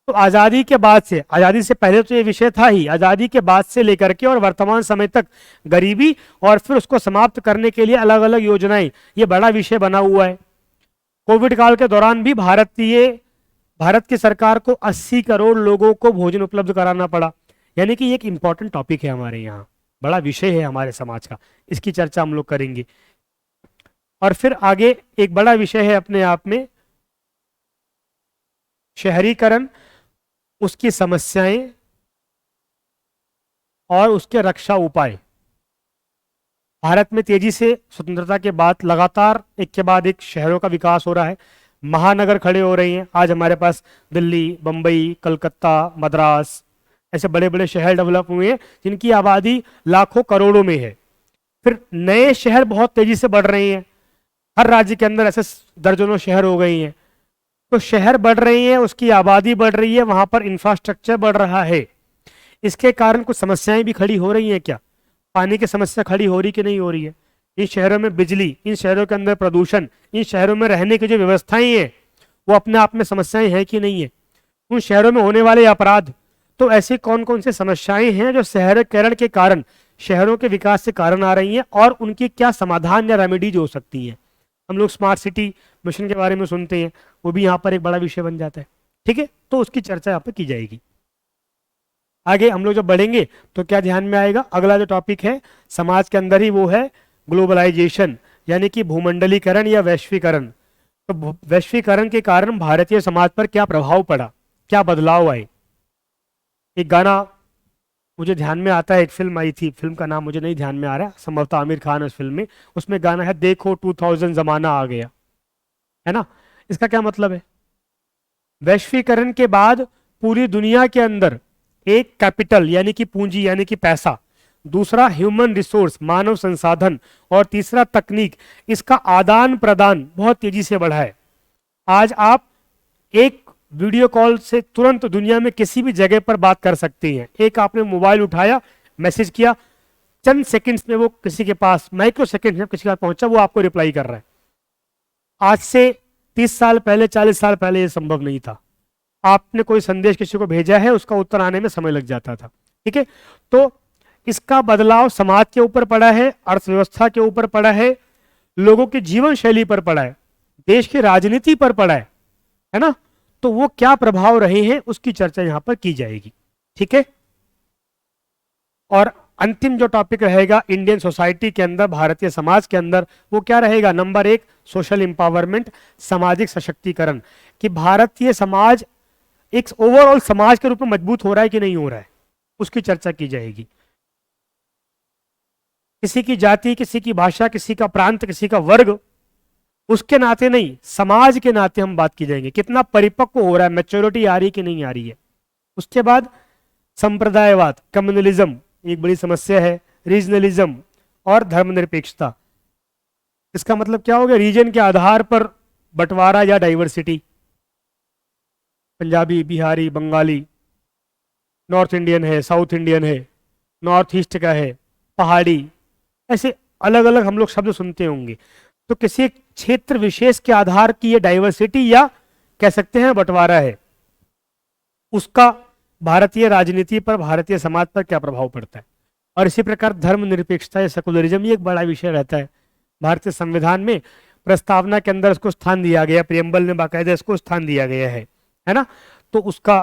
तो आजादी के बाद से, आजादी से पहले तो ये विषय था ही, आजादी के बाद से लेकर के और वर्तमान समय तक गरीबी और फिर उसको समाप्त करने के लिए अलग अलग योजनाएं, ये बड़ा विषय बना हुआ है। कोविड काल के दौरान भी भारत की सरकार को 80 करोड़ लोगों को भोजन उपलब्ध कराना पड़ा, यानी कि एक इंपॉर्टेंट टॉपिक है हमारे यहाँ, बड़ा विषय है हमारे समाज का, इसकी चर्चा हम लोग करेंगे। और फिर आगे एक बड़ा विषय है अपने आप में शहरीकरण, उसकी समस्याएं और उसके रक्षा उपाय। भारत में तेजी से स्वतंत्रता के बाद लगातार एक के बाद एक शहरों का विकास हो रहा है, महानगर खड़े हो रहे हैं। आज हमारे पास दिल्ली, बंबई, कलकत्ता, मद्रास, ऐसे बड़े बड़े शहर डेवलप हुए हैं जिनकी आबादी लाखों करोड़ों में है। फिर नए शहर बहुत तेजी से बढ़ रहे हैं, हर राज्य के अंदर ऐसे दर्जनों शहर हो गए हैं। तो शहर बढ़ रही है, उसकी आबादी बढ़ रही है, वहां पर इंफ्रास्ट्रक्चर बढ़ रहा है। इसके कारण कुछ समस्याएं भी खड़ी हो रही हैं। क्या पानी की समस्या खड़ी हो रही कि नहीं हो रही है? इन शहरों में बिजली, इन शहरों के अंदर प्रदूषण, इन शहरों में रहने की जो व्यवस्थाएं हैं वो अपने आप में समस्याएं हैं कि नहीं है? उन शहरों में होने वाले अपराध, तो ऐसी कौन कौन सी समस्याएं हैं जो शहरीकरण के कारण, शहरों के विकास से कारण आ रही हैं, और उनकी क्या समाधान या रेमेडीज हो सकती हैं? हम लोग स्मार्ट सिटी मिशन के बारे में सुनते हैं, वो भी यहाँ पर एक बड़ा विषय बन जाता है। ठीक है, तो उसकी चर्चा यहाँ पर की जाएगी। आगे हम लोग जब बढ़ेंगे तो क्या ध्यान में आएगा, अगला जो टॉपिक है समाज के अंदर ही, वो है ग्लोबलाइजेशन, यानी कि भूमंडलीकरण या वैश्वीकरण। तो वैश्वीकरण के कारण भारतीय समाज पर क्या प्रभाव पड़ा, क्या बदलाव आए? एक गाना मुझे ध्यान में आता है, एक फिल्म आई थी, फिल्म का नाम मुझे नहीं ध्यान में आ रहा, संभवतः आमिर खान उस फिल्म में, उसमें गाना है देखो 2000 जमाना आ गया, है ना। इसका क्या मतलब है? वैश्वीकरण के बाद पूरी दुनिया के अंदर एक कैपिटल यानी कि पूंजी यानी कि पैसा, दूसरा ह्यूमन रिसोर्स मानव संसाधन, और तीसरा तकनीक, इसका आदान प्रदान बहुत तेजी से बढ़ा है। आज आप एक वीडियो कॉल से तुरंत दुनिया में किसी भी जगह पर बात कर सकते हैं। एक आपने मोबाइल उठाया, मैसेज किया, चंद सेकंड्स में वो किसी के पास, माइक्रो सेकंड में किसी के पास पहुंचा, वो आपको रिप्लाई कर रहा है। आज से 30 साल पहले, 40 साल पहले ये संभव नहीं था। आपने कोई संदेश किसी को भेजा है, उसका उत्तर आने में समय लग जाता था। ठीक है, तो इसका बदलाव समाज के ऊपर पड़ा है, अर्थव्यवस्था के ऊपर पड़ा है, लोगों की जीवन शैली पर पड़ा है, देश की राजनीति पर पड़ा है ना। तो वो क्या प्रभाव रहे हैं उसकी चर्चा यहां पर की जाएगी। ठीक है, और अंतिम जो टॉपिक रहेगा इंडियन सोसाइटी के अंदर, भारतीय समाज के अंदर, वो क्या रहेगा? नंबर 1 सोशल एम्पावरमेंट, सामाजिक सशक्तिकरण, कि भारतीय समाज एक ओवरऑल समाज के रूप में मजबूत हो रहा है कि नहीं हो रहा है, उसकी चर्चा की जाएगी। किसी की जाति, किसी की भाषा, किसी का प्रांत, किसी का वर्ग, उसके नाते नहीं, समाज के नाते हम बात की जाएंगे, कितना परिपक्व हो रहा है, मैच्योरिटी आ रही है कि नहीं आ रही है। उसके बाद संप्रदायवाद, कम्युनलिज्म एक बड़ी समस्या है, रीजनलिज्म और धर्मनिरपेक्षता। इसका मतलब क्या हो गया? रीजन के आधार पर बंटवारा या diversity, Punjabi, Bihari, Bengali, north Indian है, साउथ इंडियन है, नॉर्थ ईस्ट का है, पहाड़ी, ऐसे अलग अलग हम लोग शब्द सुनते होंगे। तो किसी एक क्षेत्र विशेष के आधार की ये डाइवर्सिटी या कह सकते हैं बंटवारा है, उसका भारतीय राजनीति पर, भारतीय समाज पर क्या प्रभाव पड़ता है। और इसी प्रकार धर्मनिरपेक्षता या सेकुलरिज्म ये एक बड़ा विषय रहता है। भारतीय संविधान में प्रस्तावना के अंदर इसको स्थान दिया गया, प्रियम्बल में बाकायदा इसको स्थान दिया गया है ना। तो उसका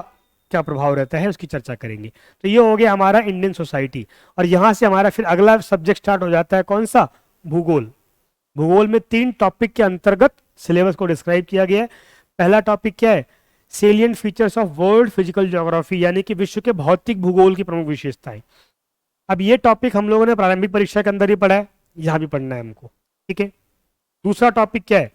क्या प्रभाव रहता है उसकी चर्चा करेंगे। तो ये हो गया हमारा इंडियन सोसाइटी, और यहां से हमारा फिर अगला सब्जेक्ट स्टार्ट हो जाता है, कौन सा? भूगोल। भूगोल में 3 टॉपिक के अंतर्गत सिलेबस को डिस्क्राइब किया गया है। पहला टॉपिक क्या है? Salient features of world physical geography, यानी कि विश्व के भौतिक भूगोल की प्रमुख विशेषताएं। अब ये टॉपिक हम लोगों ने प्रारंभिक परीक्षा के अंदर ही पढ़ा है, यहां भी पढ़ना है हमको। ठीक है, दूसरा टॉपिक क्या है?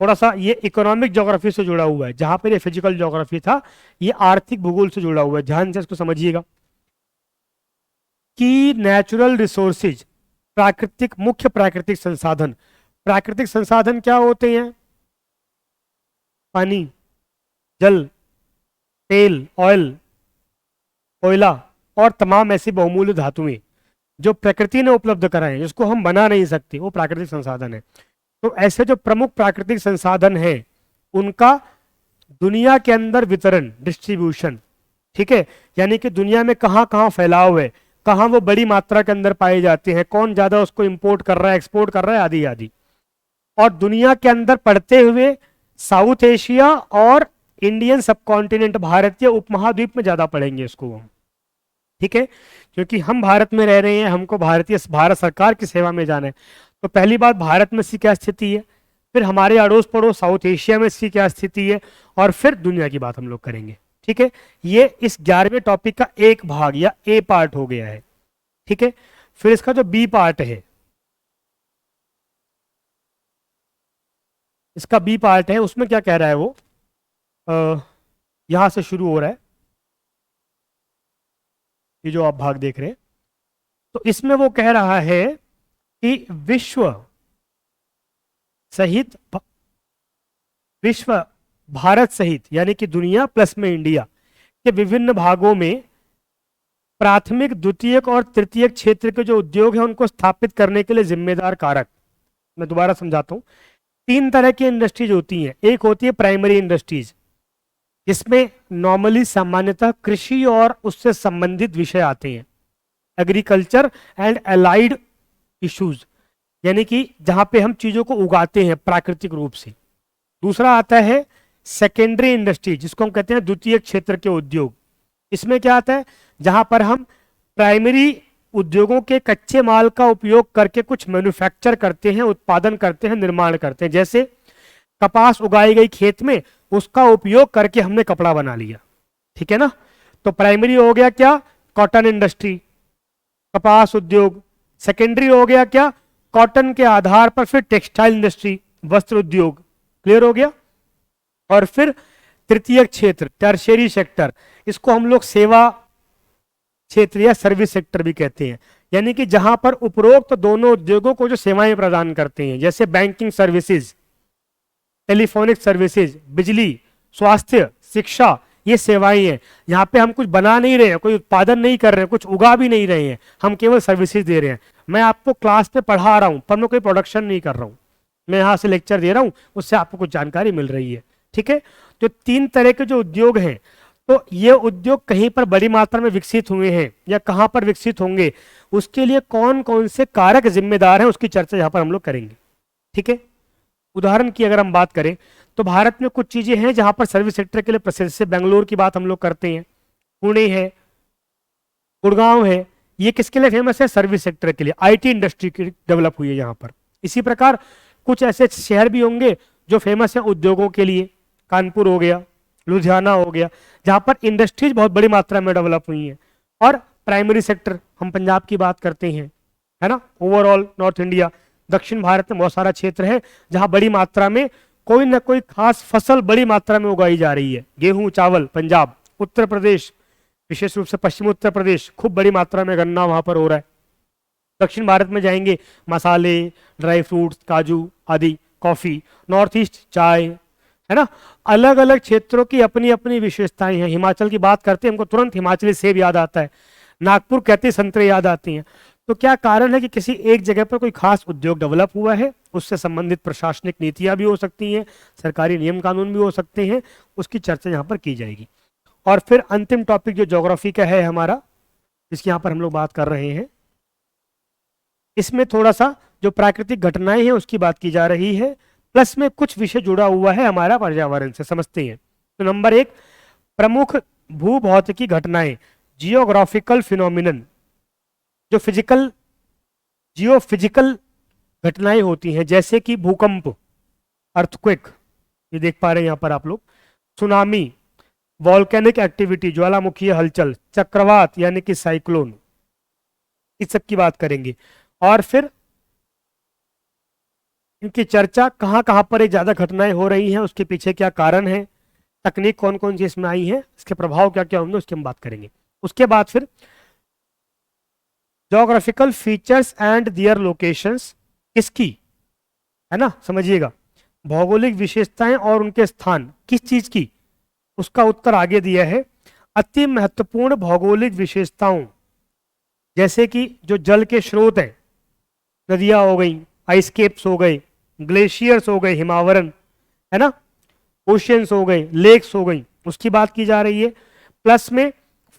थोड़ा सा ये इकोनॉमिक ज्योग्राफी से जुड़ा हुआ है, जहां पर ये फिजिकल ज्योग्राफी था ये आर्थिक भूगोल से जुड़ा हुआ है। ध्यान से इसको समझिएगा कि नेचुरल रिसोर्सेज, प्राकृतिक, मुख्य प्राकृतिक संसाधन। प्राकृतिक संसाधन क्या होते हैं? पानी, जल, तेल, ऑयल, कोयला और तमाम ऐसी बहुमूल्य धातुएं जो प्रकृति ने उपलब्ध कराए हैं, जिसको हम बना नहीं सकते, वो प्राकृतिक संसाधन है। तो ऐसे जो प्रमुख प्राकृतिक संसाधन हैं उनका दुनिया के अंदर वितरण, डिस्ट्रीब्यूशन। ठीक है, यानी कि दुनिया में कहाँ कहाँ फैलाव है, कहाँ वो बड़ी मात्रा के अंदर पाए जाते हैं, कौन ज्यादा उसको इंपोर्ट कर रहा है, एक्सपोर्ट कर रहा है, आदि आदि। और दुनिया के अंदर पड़ते हुए साउथ एशिया और इंडियन सबकॉन्टिनेंट, भारतीय उपमहाद्वीप में ज्यादा पढ़ेंगे इसको हम। ठीक है, क्योंकि हम भारत में रह रहे हैं, हमको भारत सरकार की सेवा में जाना है। तो पहली बात, भारत में इसकी क्या स्थिति है, फिर हमारे अड़ोस पड़ोस साउथ एशिया में इसकी क्या स्थिति है, और फिर दुनिया की बात हम लोग करेंगे। ठीक है, ये इस 11वें टॉपिक का एक भाग या ए पार्ट हो गया है। ठीक है, फिर इसका जो बी पार्ट है, इसका बी पार्ट है, उसमें क्या कह रहा है वो, यहां से शुरू हो रहा है ये जो आप भाग देख रहे हैं। तो इसमें वो कह रहा है कि विश्व भारत सहित, यानी कि दुनिया प्लस में इंडिया के विभिन्न भागों में प्राथमिक, द्वितीयक और तृतीयक क्षेत्र के जो उद्योग हैं उनको स्थापित करने के लिए जिम्मेदार कारक। मैं दोबारा समझाता हूं। 3 तरह की इंडस्ट्रीज होती हैं। एक होती है प्राइमरी इंडस्ट्रीज, जिसमें नॉर्मली सामान्यतः कृषि और उससे संबंधित विषय आते हैं, एग्रीकल्चर एंड अलाइड इश्यूज, यानी कि जहां पे हम चीजों को उगाते हैं प्राकृतिक रूप से। दूसरा आता है सेकेंडरी इंडस्ट्री, जिसको हम कहते हैं द्वितीय क्षेत्र के उद्योग। इसमें क्या आता है, जहां पर हम प्राइमरी उद्योगों के कच्चे माल का उपयोग करके कुछ मैन्युफैक्चर करते हैं, उत्पादन करते हैं, निर्माण करते हैं। जैसे कपास उगाई गई खेत में, उसका उपयोग करके हमने कपड़ा बना लिया। ठीक है ना, तो प्राइमरी हो गया क्या, कॉटन इंडस्ट्री, कपास उद्योग। सेकेंडरी हो गया क्या, कॉटन के आधार पर फिर टेक्सटाइल इंडस्ट्री, वस्त्र उद्योग। क्लियर हो गया। और फिर तृतीय क्षेत्र, टर्शियरी सेक्टर, इसको हम लोग सेवा क्षेत्र या सर्विस सेक्टर भी कहते हैं, यानी कि जहां पर उपरोक्त दोनों उद्योगों को जो सेवाएं प्रदान करते हैं, जैसे बैंकिंग सर्विसेज, टेलीफोनिक सर्विसेज, बिजली, स्वास्थ्य, शिक्षा, ये सेवाएं हैं। यहाँ पे हम कुछ बना नहीं रहे हैं, कोई उत्पादन नहीं कर रहे हैं, कुछ उगा भी नहीं रहे हैं, हम केवल सर्विसेज दे रहे हैं। मैं आपको क्लास में पढ़ा रहा हूं, पर मैं कोई प्रोडक्शन नहीं कर रहा हूं। मैं यहाँ से लेक्चर दे रहा हूँ, उससे आपको कुछ जानकारी मिल रही है। ठीक है, तो 3 तरह के जो उद्योग हैं, तो ये उद्योग कहीं पर बड़ी मात्रा में विकसित हुए हैं या कहाँ पर विकसित होंगे, उसके लिए कौन कौन से कारक जिम्मेदार हैं, उसकी चर्चा यहाँ पर हम लोग करेंगे। ठीक है, उदाहरण की अगर हम बात करें तो भारत में कुछ चीजें हैं जहां पर सर्विस सेक्टर के लिए प्रसिद्ध है। बेंगलोर की बात हम लोग करते हैं, पुणे है, गुड़गांव है, ये किसके लिए फेमस है? सर्विस सेक्टर के लिए, आईटी इंडस्ट्री की डेवलप हुई है यहाँ पर। इसी प्रकार कुछ ऐसे शहर भी होंगे जो फेमस है उद्योगों के लिए, कानपुर हो गया, लुधियाना हो गया, जहां पर इंडस्ट्रीज बहुत बड़ी मात्रा में डेवलप हुई हैं। और प्राइमरी सेक्टर हम पंजाब की बात करते हैं, है ना, ओवरऑल नॉर्थ इंडिया, दक्षिण भारत में बहुत सारा क्षेत्र है जहां बड़ी मात्रा में कोई ना कोई खास फसल बड़ी मात्रा में उगाई जा रही है। गेहूं, चावल पंजाब, उत्तर प्रदेश, विशेष रूप से पश्चिमी उत्तर प्रदेश, खूब बड़ी मात्रा में गन्ना वहां पर हो रहा है। दक्षिण भारत में जाएंगे, मसाले, ड्राई फ्रूट्स, काजू आदि, कॉफी, नॉर्थ ईस्ट चाय, है ना। अलग अलग क्षेत्रों की अपनी अपनी विशेषताएं हैं। हिमाचल की बात करते हैं, हमको तुरंत हिमाचली सेब याद आता है, नागपुर कहते संतरे याद आती हैं। तो क्या कारण है कि किसी एक जगह पर कोई खास उद्योग डेवलप हुआ है, उससे संबंधित प्रशासनिक नीतियां भी हो सकती हैं, सरकारी नियम कानून भी हो सकते हैं, उसकी चर्चा यहाँ पर की जाएगी। और फिर अंतिम टॉपिक जो ज्योग्राफी का है हमारा, जिसकी यहाँ पर हम लोग बात कर रहे हैं, इसमें थोड़ा सा जो प्राकृतिक घटनाएं हैं उसकी बात की जा रही है, प्लस में कुछ विषय जुड़ा हुआ है हमारा पर्यावरण से, समझते हैं। तो नंबर 1, प्रमुख भूभौतिकी घटनाएं, जियोग्राफिकल फिनोमिनन, जो जियो फिजिकल घटनाएं होती हैं, जैसे कि भूकंप, अर्थक्वेक, ये देख पा रहे हैं यहाँ पर आप लोग, सुनामी, वॉल्केनिक एक्टिविटी, ज्वालामुखीय हलचल, चक्रवात यानी कि साइक्लोन, इस सब की बात करेंगे। और फिर इनकी चर्चा कहाँ कहाँ पर ये ज्यादा घटनाएं हो रही हैं, उसके पीछे क्या कारण है, तकनीक कौन कौन सी इसमें आई है, इसके प्रभाव क्या क्या होंगे, उसकी हम बात करेंगे। उसके बाद फिर geographical features and their locations, किसकी, है ना, समझिएगा, भौगोलिक विशेषताएं और उनके स्थान, किस चीज की, उसका उत्तर आगे दिया है। अति महत्वपूर्ण भौगोलिक विशेषताओं, जैसे कि जो जल के स्रोत हैं, नदियां हो गई, आइसकेप्स हो गए, ग्लेशियर्स हो गए, हिमावरण, है ना, ओशियंस हो गए, लेक्स हो गई, उसकी बात की जा रही है। प्लस में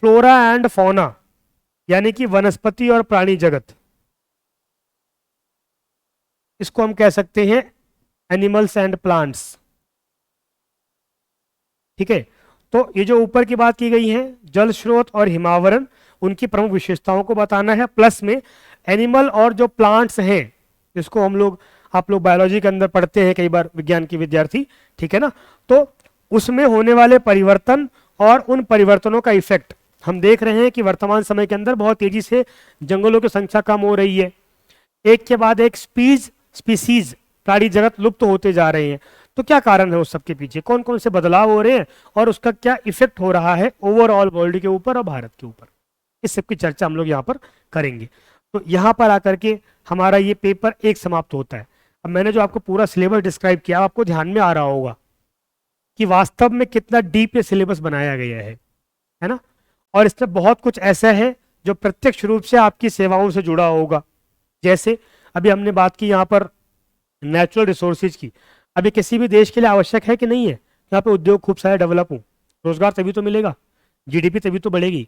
फ्लोरा एंड फौना, यानी कि वनस्पति और प्राणी जगत, इसको हम कह सकते हैं एनिमल्स एंड प्लांट्स। ठीक है, तो ये जो ऊपर की बात की गई है, जल स्रोत और हिमावरण, उनकी प्रमुख विशेषताओं को बताना है। प्लस में एनिमल और जो प्लांट्स हैं, जिसको हम लोग, आप लोग बायोलॉजी के अंदर पढ़ते हैं कई बार, विज्ञान के विद्यार्थी, ठीक है ना, तो उसमें होने वाले परिवर्तन और उन परिवर्तनों का इफेक्ट हम देख रहे हैं कि वर्तमान समय के अंदर बहुत तेजी से जंगलों की संख्या कम हो रही है, एक के बाद एक स्पीसीज प्राणी जगत लुप्त होते जा रहे हैं। तो क्या कारण है उस सब के पीछे, कौन कौन से बदलाव हो रहे हैं और उसका क्या इफेक्ट हो रहा है ओवरऑल वर्ल्ड के ऊपर और भारत के ऊपर, इस सब की चर्चा हम लोग यहाँ पर करेंगे। तो यहाँ पर आकर के हमारा ये पेपर 1 समाप्त होता है। अब मैंने जो आपको पूरा सिलेबस डिस्क्राइब किया, आपको ध्यान में आ रहा होगा कि वास्तव में कितना डीप ये सिलेबस बनाया गया है ना। और इसमें बहुत कुछ ऐसा है जो प्रत्यक्ष रूप से आपकी सेवाओं से जुड़ा होगा। जैसे अभी हमने बात की यहाँ पर नेचुरल रिसोर्सेज की, अभी किसी भी देश के लिए आवश्यक है कि नहीं है, यहाँ पे उद्योग खूब सारे डेवलप हों, रोजगार तभी तो मिलेगा, जीडीपी तभी तो बढ़ेगी।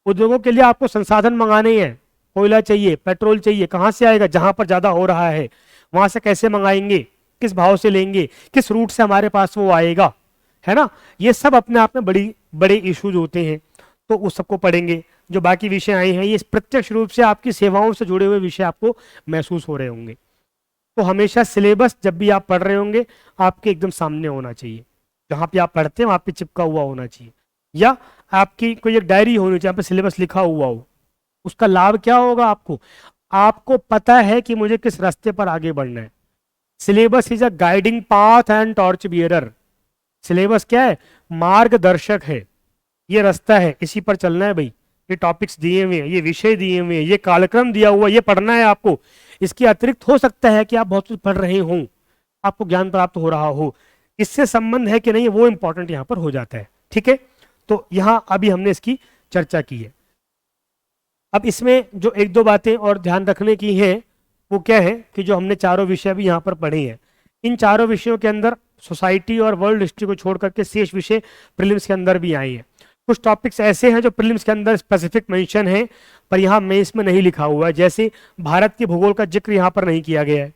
उद्योगों के लिए आपको संसाधन मंगाने हैं, कोयला चाहिए, पेट्रोल चाहिए, कहाँ से आएगा, जहां पर ज्यादा हो रहा है वहां से कैसे मंगाएंगे, किस भाव से लेंगे, किस रूट से हमारे पास वो आएगा, है ना। ये सब अपने आप में बड़े इश्यूज होते हैं, तो उस सबको पढ़ेंगे। जो बाकी विषय आए हैं ये प्रत्यक्ष रूप से आपकी सेवाओं से जुड़े हुए विषय आपको महसूस हो रहे होंगे। तो हमेशा सिलेबस जब भी आप पढ़ रहे होंगे आपके एकदम सामने होना चाहिए, जहां पे आप पढ़ते हैं वहां पे चिपका हुआ होना चाहिए, या आपकी कोई एक डायरी होनी चाहिए जहाँ पे सिलेबस लिखा हुआ हो। उसका लाभ क्या होगा आपको, आपको पता है कि मुझे किस रास्ते पर आगे बढ़ना है। Syllabus is a guiding path and torch bearer. Syllabus क्या है, मार्गदर्शक है, ये रास्ता है, इसी पर चलना है भाई, ये टॉपिक्स दिए हुए हैं, ये विषय दिए हुए हैं, ये कालक्रम दिया हुआ है, ये पढ़ना है आपको। इसके अतिरिक्त हो सकता है कि आप बहुत कुछ पढ़ रहे हों, आपको ज्ञान प्राप्त हो रहा हो, इससे संबंध है कि नहीं वो इंपॉर्टेंट यहाँ पर हो जाता है। ठीक है, तो यहाँ अभी हमने इसकी चर्चा की है। अब इसमें जो 1-2 बातें और ध्यान रखने की हैं वो क्या है कि जो हमने चारों विषय भी यहाँ पर पढ़े हैं, इन चारों विषयों के अंदर सोसाइटी और वर्ल्ड हिस्ट्री को छोड़ करके शेष विषय प्रीलिम्स के अंदर भी आए हैं। कुछ टॉपिक्स ऐसे हैं जो प्रीलिम्स के अंदर स्पेसिफिक मेंशन है पर यहाँ मेंस में नहीं लिखा हुआ है, जैसे भारत के भूगोल का जिक्र यहाँ पर नहीं किया गया है,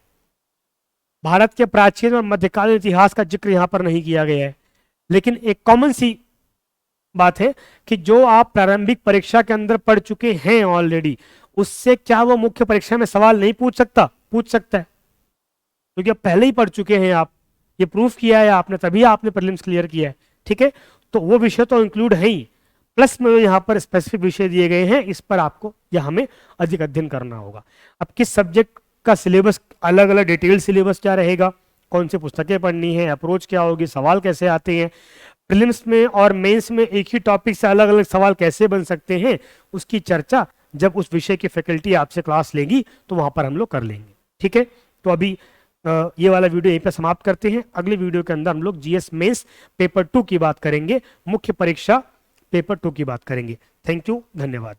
भारत के प्राचीन और मध्यकालीन इतिहास का जिक्र यहाँ पर नहीं किया गया है। लेकिन एक कॉमन सी बात है कि जो आप प्रारंभिक परीक्षा के अंदर पढ़ चुके हैं ऑलरेडी, उससे क्या वो मुख्य परीक्षा में सवाल नहीं पूछ सकता? पूछ सकता है, क्योंकि अब पहले ही पढ़ चुके हैं आप, ये प्रूफ किया है आपने, तभी आपने प्रीलिम्स क्लियर किया है। ठीक है, तो वो विषय तो इंक्लूड है ही, प्लस में यहाँ पर स्पेसिफिक विषय दिए गए हैं, इस पर आपको या हमें अधिक अध्ययन करना होगा। अब किस सब्जेक्ट का सिलेबस, अलग अलग डिटेल सिलेबस क्या रहेगा, कौन सी पुस्तकें पढ़नी है, अप्रोच क्या होगी, सवाल कैसे आते हैं, प्रीलिम्स में और मेंस में एक ही टॉपिक से अलग अलग सवाल कैसे बन सकते हैं, उसकी चर्चा जब उस विषय की फैकल्टी आपसे क्लास लेगी तो वहां पर हम लोग कर लेंगे। ठीक है, तो अभी ये वाला वीडियो यहीं पे समाप्त करते हैं। अगले वीडियो के अंदर हम लोग जीएस मेंस पेपर 2 की बात करेंगे, मुख्य परीक्षा पेपर 2 की बात करेंगे। थैंक यू, धन्यवाद।